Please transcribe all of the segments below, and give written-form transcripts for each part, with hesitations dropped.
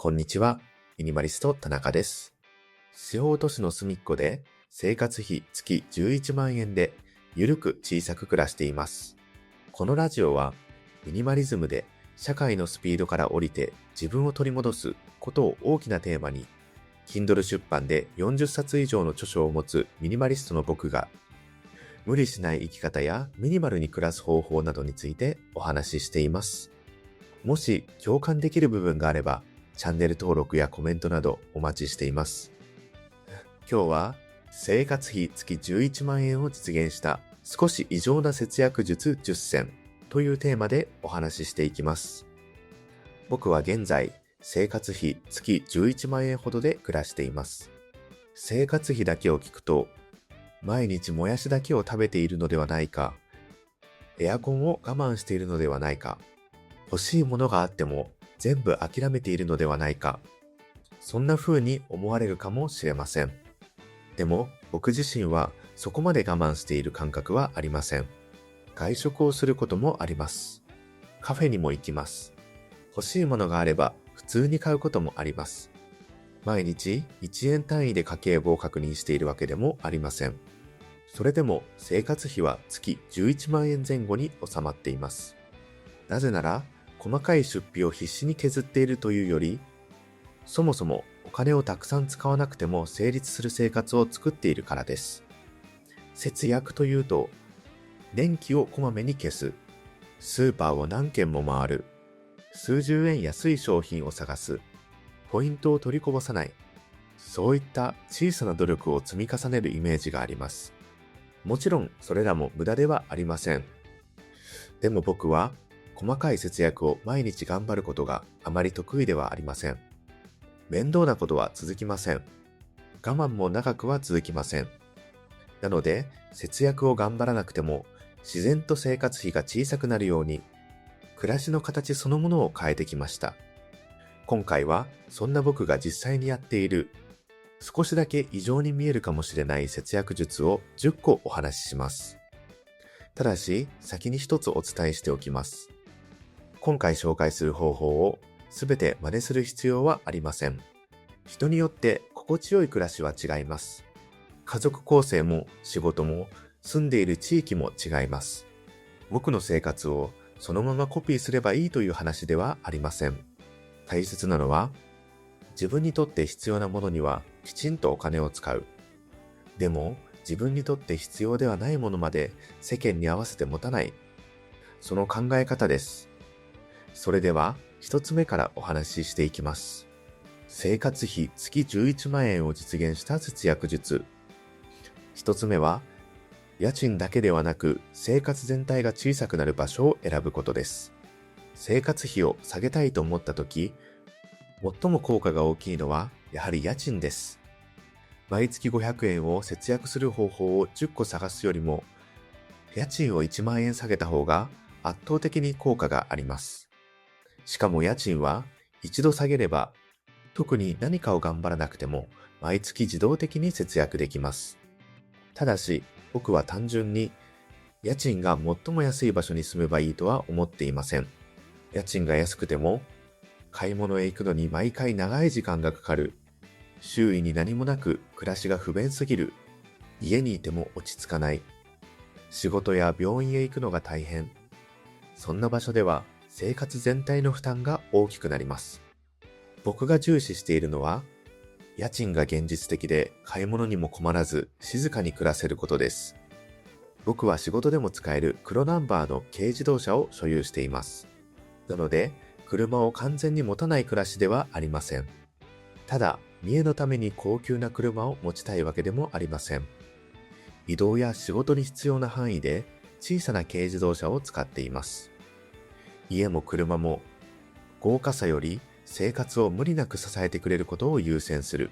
こんにちは、ミニマリスト田中です。地方都市の隅っこで生活費月11万円でゆるく小さく暮らしています。このラジオはミニマリズムで社会のスピードから降りて自分を取り戻すことを大きなテーマに、Kindle 出版で40冊以上の著書を持つミニマリストの僕が、無理しない生き方やミニマルに暮らす方法などについてお話ししています。もし共感できる部分があれば、チャンネル登録やコメントなどお待ちしています。今日は生活費月11万円を実現した少し異常な節約術10選というテーマでお話ししていきます。僕は現在生活費月11万円ほどで暮らしています。生活費だけを聞くと、毎日もやしだけを食べているのではないか、エアコンを我慢しているのではないか、欲しいものがあっても全部諦めているのではないか、そんな風に思われるかもしれません。でも僕自身はそこまで我慢している感覚はありません。外食をすることもあります。カフェにも行きます。欲しいものがあれば普通に買うこともあります。毎日1円単位で家計簿を確認しているわけでもありません。それでも生活費は月11万円前後に収まっています。なぜなら細かい出費を必死に削っているというより、そもそもお金をたくさん使わなくても成立する生活を作っているからです。節約というと、電気をこまめに消す、スーパーを何軒も回る、数十円安い商品を探す、ポイントを取りこぼさない、そういった小さな努力を積み重ねるイメージがあります。もちろんそれらも無駄ではありません。でも僕は細かい節約を毎日頑張ることがあまり得意ではありません。面倒なことは続きません。我慢も長くは続きません。なので、節約を頑張らなくても自然と生活費が小さくなるように、暮らしの形そのものを変えてきました。今回はそんな僕が実際にやっている、少しだけ異常に見えるかもしれない節約術を10個お話しします。ただし、先に一つお伝えしておきます。今回紹介する方法をすべて真似する必要はありません。人によって心地よい暮らしは違います。家族構成も仕事も住んでいる地域も違います。僕の生活をそのままコピーすればいいという話ではありません。大切なのは、自分にとって必要なものにはきちんとお金を使う。でも自分にとって必要ではないものまで世間に合わせて持たない。その考え方です。それでは一つ目からお話ししていきます。生活費月11万円を実現した節約術。一つ目は、家賃だけではなく生活全体が小さくなる場所を選ぶことです。生活費を下げたいと思ったとき、最も効果が大きいのはやはり家賃です。毎月500円を節約する方法を10個探すよりも、家賃を1万円下げた方が圧倒的に効果があります。しかも家賃は一度下げれば、特に何かを頑張らなくても毎月自動的に節約できます。ただし、僕は単純に家賃が最も安い場所に住めばいいとは思っていません。家賃が安くても、買い物へ行くのに毎回長い時間がかかる、周囲に何もなく暮らしが不便すぎる、家にいても落ち着かない、仕事や病院へ行くのが大変、そんな場所では生活全体の負担が大きくなります。僕が重視しているのは、家賃が現実的で買い物にも困らず静かに暮らせることです。僕は仕事でも使える黒ナンバーの軽自動車を所有しています。なので、車を完全に持たない暮らしではありません。ただ、見栄のために高級な車を持ちたいわけでもありません。移動や仕事に必要な範囲で小さな軽自動車を使っています。家も車も豪華さより生活を無理なく支えてくれることを優先する。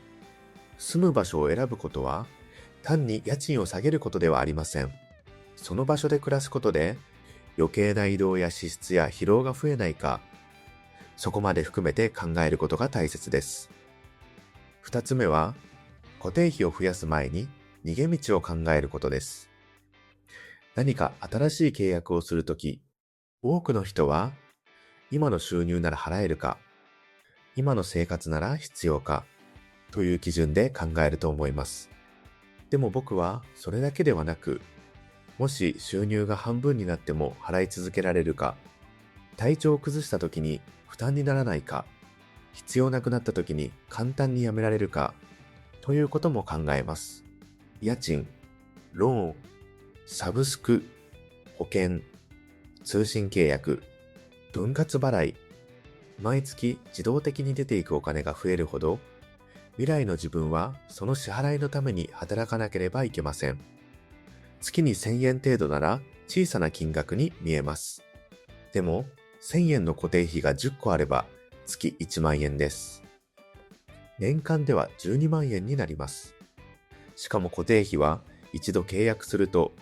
住む場所を選ぶことは単に家賃を下げることではありません。その場所で暮らすことで余計な移動や支出や疲労が増えないか、そこまで含めて考えることが大切です。二つ目は、固定費を増やす前に逃げ道を考えることです。何か新しい契約をするとき、多くの人は今の収入なら払えるか、今の生活なら必要かという基準で考えると思います。でも僕はそれだけではなく、もし収入が半分になっても払い続けられるか、体調を崩した時に負担にならないか、必要なくなった時に簡単にやめられるか、ということも考えます。家賃、ローン、サブスク、保険、通信契約、分割払い、毎月自動的に出ていくお金が増えるほど、未来の自分はその支払いのために働かなければいけません。月に1000円程度なら小さな金額に見えます。でも、1000円の固定費が10個あれば月1万円です。年間では12万円になります。しかも固定費は一度契約すると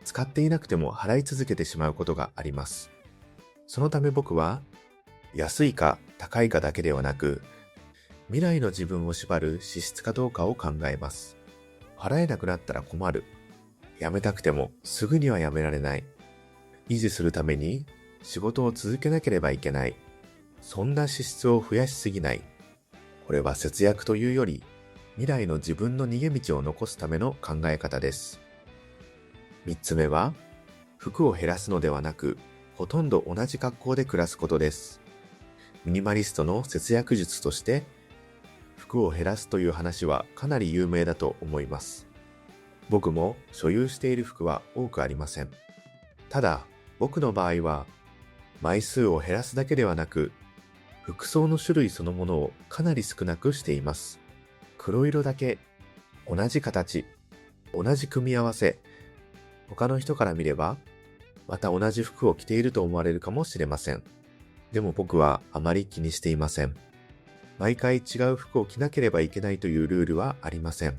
使っていなくても払い続けてしまうことがあります。そのため僕は安いか高いかだけではなく、未来の自分を縛る支出かどうかを考えます。払えなくなったら困る。辞めたくてもすぐには辞められない。維持するために仕事を続けなければいけない。そんな支出を増やしすぎない。これは節約というより、未来の自分の逃げ道を残すための考え方です。3つ目は、服を減らすのではなく、ほとんど同じ格好で暮らすことです。ミニマリストの節約術として、服を減らすという話はかなり有名だと思います。僕も所有している服は多くありません。ただ、僕の場合は、枚数を減らすだけではなく、服装の種類そのものをかなり少なくしています。黒色だけ、同じ形、同じ組み合わせ、他の人から見れば、また同じ服を着ていると思われるかもしれません。でも僕はあまり気にしていません。毎回違う服を着なければいけないというルールはありません。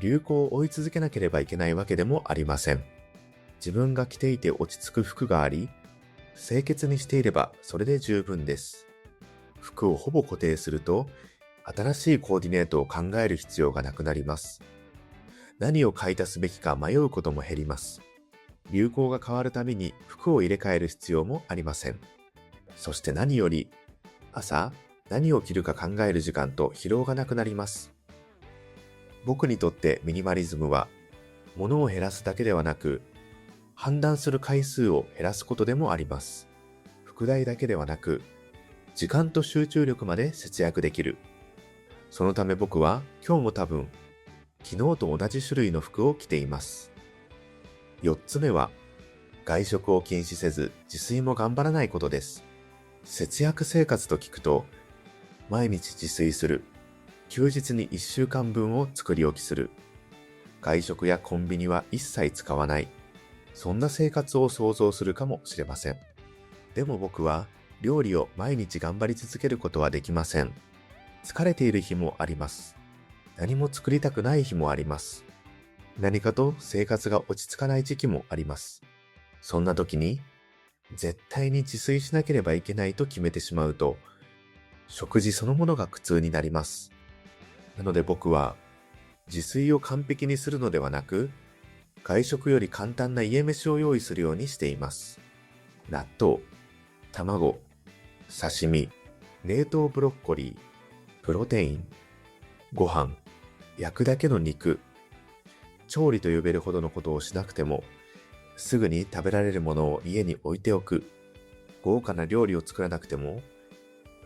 流行を追い続けなければいけないわけでもありません。自分が着ていて落ち着く服があり、清潔にしていればそれで十分です。服をほぼ固定すると、新しいコーディネートを考える必要がなくなります。何を買い足すべきか迷うことも減ります。流行が変わるたびに服を入れ替える必要もありません。そして何より、朝何を着るか考える時間と疲労がなくなります。僕にとってミニマリズムは、物を減らすだけではなく、判断する回数を減らすことでもあります。服代だけではなく、時間と集中力まで節約できる。そのため僕は今日も多分、昨日と同じ種類の服を着ています。4つ目は、外食を禁止せず自炊も頑張らないことです。節約生活と聞くと、毎日自炊する、休日に1週間分を作り置きする、外食やコンビニは一切使わない、そんな生活を想像するかもしれません。でも僕は料理を毎日頑張り続けることはできません。疲れている日もあります。何も作りたくない日もあります。何かと生活が落ち着かない時期もあります。そんな時に、絶対に自炊しなければいけないと決めてしまうと、食事そのものが苦痛になります。なので僕は、自炊を完璧にするのではなく、外食より簡単な家飯を用意するようにしています。納豆、卵、刺身、冷凍ブロッコリー、プロテイン、ご飯、焼くだけの肉、調理と呼べるほどのことをしなくても、すぐに食べられるものを家に置いておく。豪華な料理を作らなくても、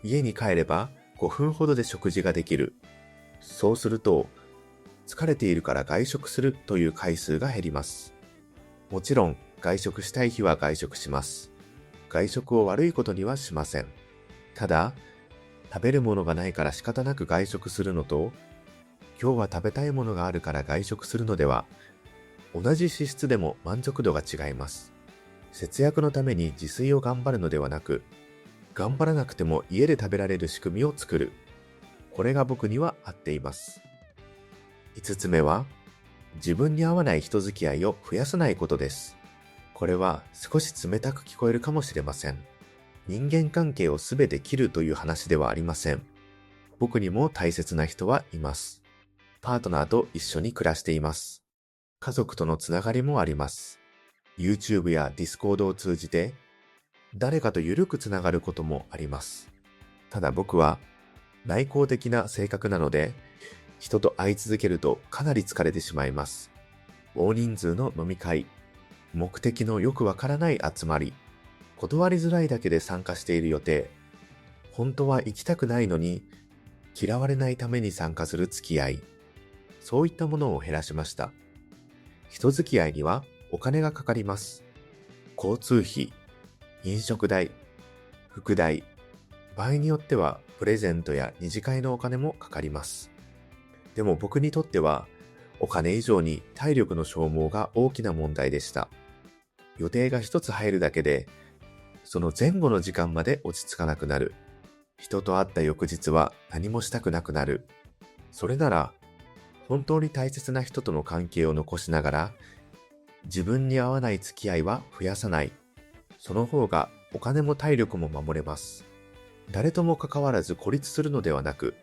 家に帰れば5分ほどで食事ができる。そうすると、疲れているから外食するという回数が減ります。もちろん、外食したい日は外食します。外食を悪いことにはしません。ただ、食べるものがないから仕方なく外食するのと、今日は食べたいものがあるから外食するのでは、同じ支出でも満足度が違います。節約のために自炊を頑張るのではなく、頑張らなくても家で食べられる仕組みを作る。これが僕には合っています。5つ目は、自分に合わない人付き合いを増やさないことです。これは少し冷たく聞こえるかもしれません。人間関係をすべて切るという話ではありません。僕にも大切な人はいます。パートナーと一緒に暮らしています。家族とのつながりもあります。YouTube や Discord を通じて誰かと緩くつながることもあります。ただ僕は内向的な性格なので、人と会い続けるとかなり疲れてしまいます。大人数の飲み会、目的のよくわからない集まり、断りづらいだけで参加している予定、本当は行きたくないのに嫌われないために参加する付き合い、そういったものを減らしました。人付き合いにはお金がかかります。交通費、飲食代、服代、場合によってはプレゼントや二次会のお金もかかります。でも僕にとってはお金以上に体力の消耗が大きな問題でした。予定が一つ入るだけで、その前後の時間まで落ち着かなくなる。人と会った翌日は何もしたくなくなる。それなら、本当に大切な人との関係を残しながら、自分に合わない付き合いは増やさない。その方がお金も体力も守れます。誰とも関わらず孤立するのではなく、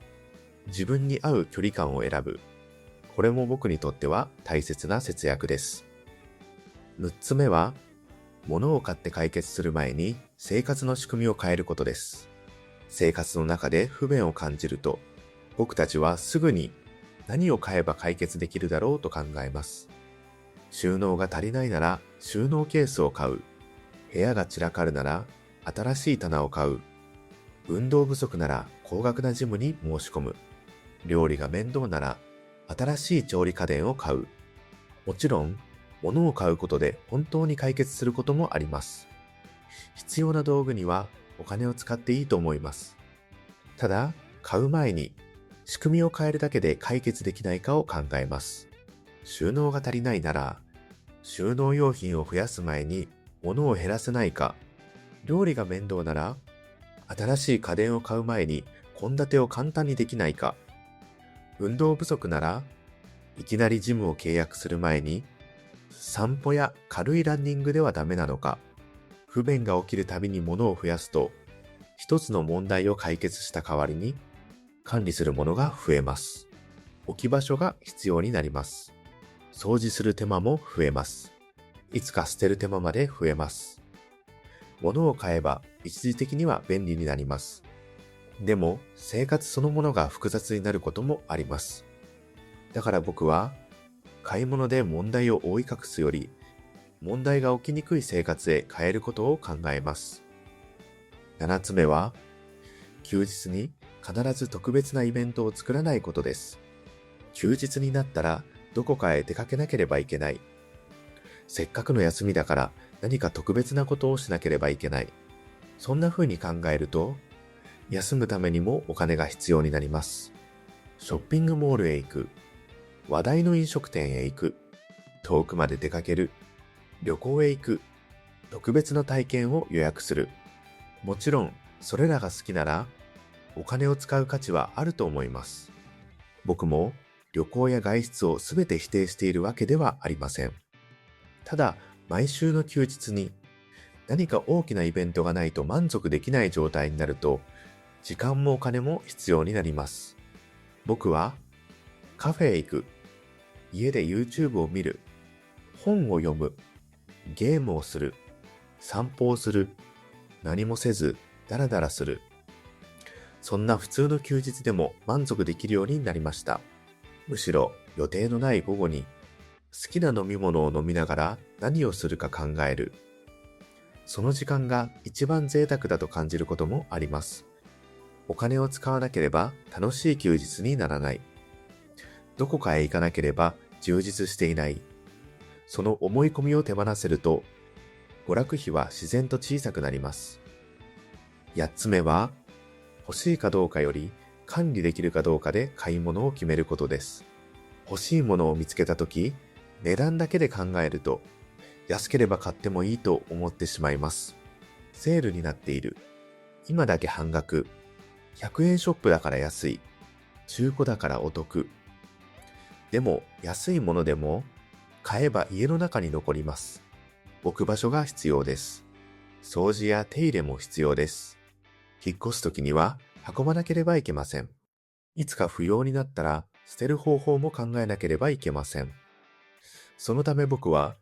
自分に合う距離感を選ぶ。これも僕にとっては大切な節約です。6つ目は、物を買って解決する前に生活の仕組みを変えることです。生活の中で不便を感じると、僕たちはすぐに何を買えば解決できるだろうと考えます。収納が足りないなら収納ケースを買う。部屋が散らかるなら新しい棚を買う。運動不足なら高額なジムに申し込む。料理が面倒なら新しい調理家電を買う。もちろん、物を買うことで本当に解決することもあります。必要な道具にはお金を使っていいと思います。ただ、買う前に仕組みを変えるだけで解決できないかを考えます。収納が足りないなら、収納用品を増やす前に物を減らせないか。料理が面倒なら、新しい家電を買う前に献立を簡単にできないか。運動不足なら、いきなりジムを契約する前に、散歩や軽いランニングではダメなのか。不便が起きるたびに物を増やすと、一つの問題を解決した代わりに、管理するものが増えます。置き場所が必要になります。掃除する手間も増えます。いつか捨てる手間まで増えます。物を買えば一時的には便利になります。でも生活そのものが複雑になることもあります。だから僕は買い物で問題を覆い隠すより問題が起きにくい生活へ変えることを考えます。7つ目は休日に必ず特別なイベントを作らないことです。休日になったらどこかへ出かけなければいけない。せっかくの休みだから何か特別なことをしなければいけない。そんな風に考えると、休むためにもお金が必要になります。ショッピングモールへ行く。話題の飲食店へ行く。遠くまで出かける。旅行へ行く。特別な体験を予約する。もちろん、それらが好きなら、お金を使う価値はあると思います。僕も旅行や外出をすべて否定しているわけではありません。ただ、毎週の休日に何か大きなイベントがないと満足できない状態になると、時間もお金も必要になります。僕はカフェへ行く、家で YouTube を見る、本を読む、ゲームをする、散歩をする、何もせずダラダラする。そんな普通の休日でも満足できるようになりました。むしろ予定のない午後に好きな飲み物を飲みながら何をするか考える。その時間が一番贅沢だと感じることもあります。お金を使わなければ楽しい休日にならない。どこかへ行かなければ充実していない。その思い込みを手放せると、娯楽費は自然と小さくなります。8つ目は、欲しいかどうかより管理できるかどうかで買い物を決めることです。欲しいものを見つけたとき、値段だけで考えると、安ければ買ってもいいと思ってしまいます。セールになっている。今だけ半額。100円ショップだから安い。中古だからお得。でも安いものでも買えば家の中に残ります。置く場所が必要です。掃除や手入れも必要です。引っ越すときには運ばなければいけません。いつか不要になったら捨てる方法も考えなければいけません。そのため僕は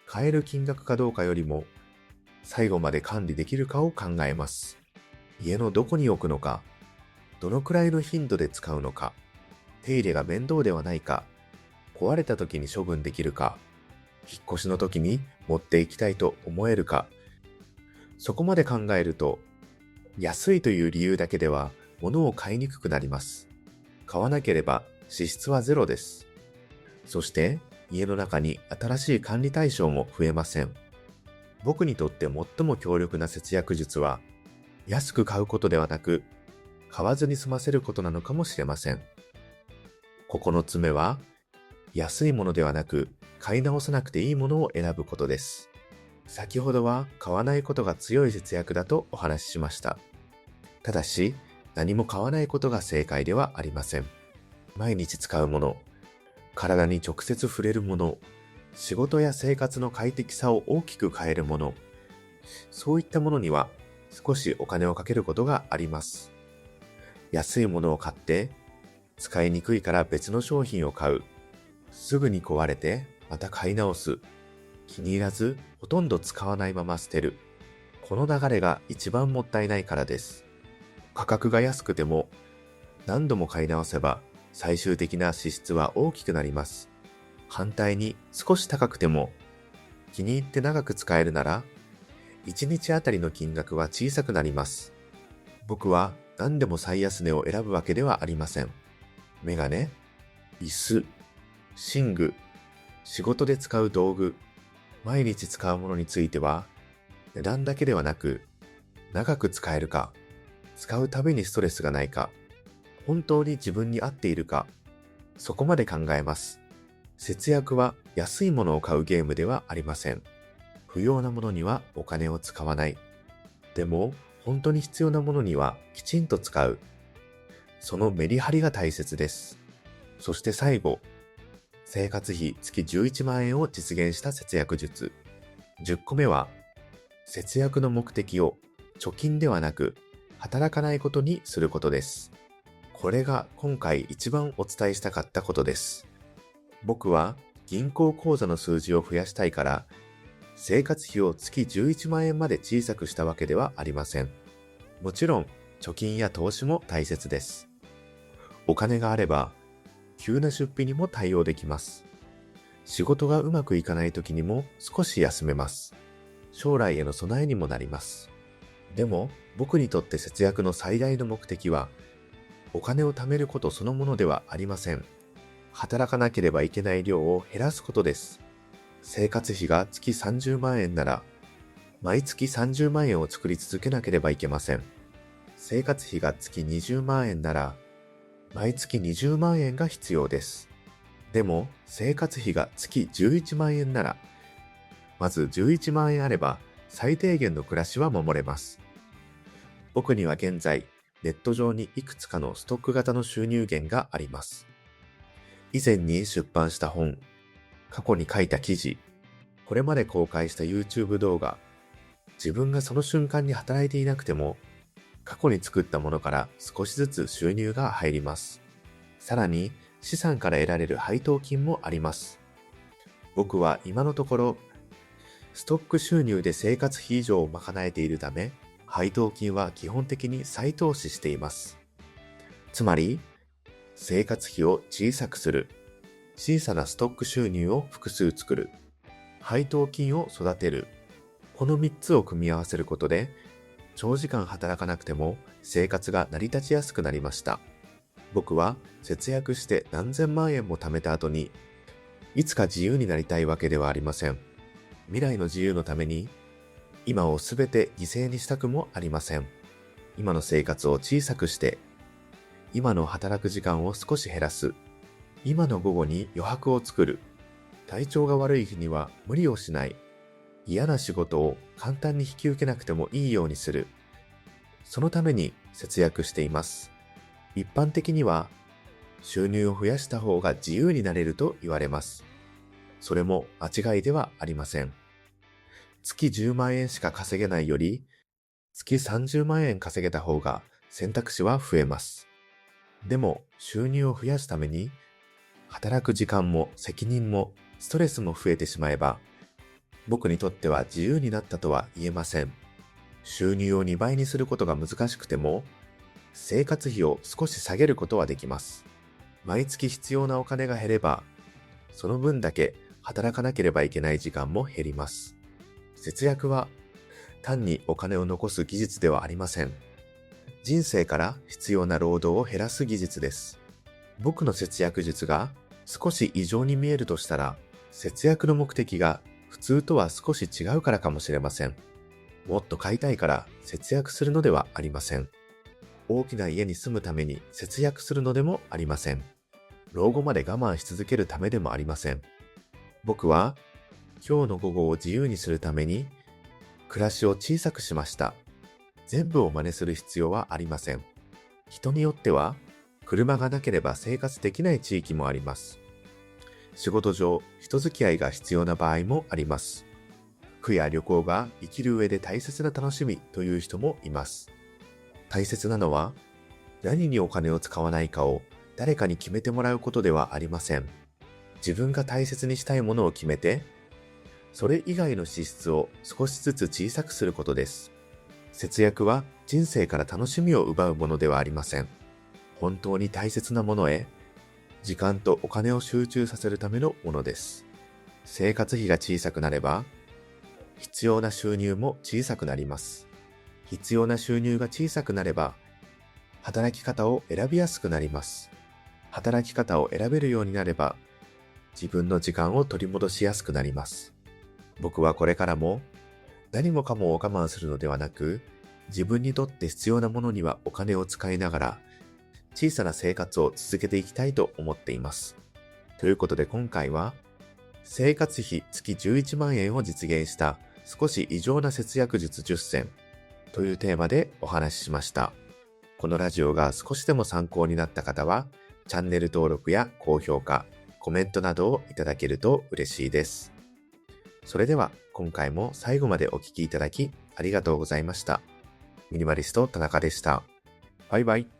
買える金額かどうかよりも最後まで管理できるかを考えます。家のどこに置くのか、どのくらいの頻度で使うのか、手入れが面倒ではないか、壊れた時に処分できるか、引っ越しの時に持っていきたいと思えるか、そこまで考えると、安いという理由だけでは物を買いにくくなります。買わなければ支出はゼロです。そして家の中に新しい管理対象も増えません。僕にとって最も強力な節約術は、安く買うことではなく、買わずに済ませることなのかもしれません。9つ目は、安いものではなく、買い直さなくていいものを選ぶことです。先ほどは買わないことが強い節約だとお話ししました。ただし、何も買わないことが正解ではありません。毎日使うもの、体に直接触れるもの、仕事や生活の快適さを大きく変えるもの、そういったものには少しお金をかけることがあります。安いものを買って、使いにくいから別の商品を買う。すぐに壊れてまた買い直す。気に入らずほとんど使わないまま捨てる。この流れが一番もったいないからです。価格が安くても何度も買い直せば最終的な支出は大きくなります。反対に少し高くても気に入って長く使えるなら1日あたりの金額は小さくなります。僕は何でも最安値を選ぶわけではありません。メガネ、椅子、寝具、仕事で使う道具、毎日使うものについては値段だけではなく長く使えるか、使うたびにストレスがないか、本当に自分に合っているか、そこまで考えます。節約は安いものを買うゲームではありません。不要なものにはお金を使わない。でも本当に必要なものにはきちんと使う。そのメリハリが大切です。そして最後、生活費月11万円を実現した節約術。10個目は、節約の目的を貯金ではなく働かないことにすることです。これが今回一番お伝えしたかったことです。僕は銀行口座の数字を増やしたいから、生活費を月11万円まで小さくしたわけではありません。もちろん、貯金や投資も大切です。お金があれば、急な出費にも対応できます。仕事がうまくいかない時にも少し休めます。将来への備えにもなります。でも、僕にとって節約の最大の目的は、お金を貯めることそのものではありません。働かなければいけない量を減らすことです。生活費が月30万円なら、毎月30万円を作り続けなければいけません。生活費が月20万円なら、毎月20万円が必要です。でも、生活費が月11万円なら、まず11万円あれば、最低限の暮らしは守れます。僕には現在、ネット上にいくつかのストック型の収入源があります。以前に出版した本、過去に書いた記事、これまで公開した YouTube 動画、自分がその瞬間に働いていなくても、過去に作ったものから少しずつ収入が入ります。さらに資産から得られる配当金もあります。僕は今のところ、ストック収入で生活費以上を賄えているため、配当金は基本的に再投資しています。つまり、生活費を小さくする、小さなストック収入を複数作る、配当金を育てる、この3つを組み合わせることで、長時間働かなくても生活が成り立ちやすくなりました。僕は節約して何千万円も貯めた後に、いつか自由になりたいわけではありません。未来の自由のために、今をすべて犠牲にしたくもありません。今の生活を小さくして、今の働く時間を少し減らす。今の午後に余白を作る。体調が悪い日には無理をしない。嫌な仕事を簡単に引き受けなくてもいいようにする。そのために節約しています。一般的には収入を増やした方が自由になれると言われます。それも間違いではありません。月10万円しか稼げないより、月30万円稼げた方が選択肢は増えます。でも収入を増やすために、働く時間も責任もストレスも増えてしまえば、僕にとっては自由になったとは言えません。収入を2倍にすることが難しくても、生活費を少し下げることはできます。毎月必要なお金が減れば、その分だけ働かなければいけない時間も減ります。節約は単にお金を残す技術ではありません。人生から必要な労働を減らす技術です。僕の節約術が少し異常に見えるとしたら、節約の目的が普通とは少し違うからかもしれません。もっと買いたいから節約するのではありません。大きな家に住むために節約するのでもありません。老後まで我慢し続けるためでもありません。僕は今日の午後を自由にするために暮らしを小さくしました。全部を真似する必要はありません。人によっては車がなければ生活できない地域もあります。仕事上、人付き合いが必要な場合もあります。服や旅行が生きる上で大切な楽しみという人もいます。大切なのは何にお金を使わないかを誰かに決めてもらうことではありません。自分が大切にしたいものを決めて、それ以外の支出を少しずつ小さくすることです。節約は人生から楽しみを奪うものではありません。本当に大切なものへ、時間とお金を集中させるためのものです。生活費が小さくなれば、必要な収入も小さくなります。必要な収入が小さくなれば、働き方を選びやすくなります。働き方を選べるようになれば、自分の時間を取り戻しやすくなります。僕はこれからも、何もかもを我慢するのではなく、自分にとって必要なものにはお金を使いながら、小さな生活を続けていきたいと思っています。ということで今回は、生活費月11万円を実現した少し異常な節約術10選というテーマでお話ししました。このラジオが少しでも参考になった方は、チャンネル登録や高評価、コメントなどをいただけると嬉しいです。それでは今回も最後までお聞きいただきありがとうございました。ミニマリスト田中でした。バイバイ。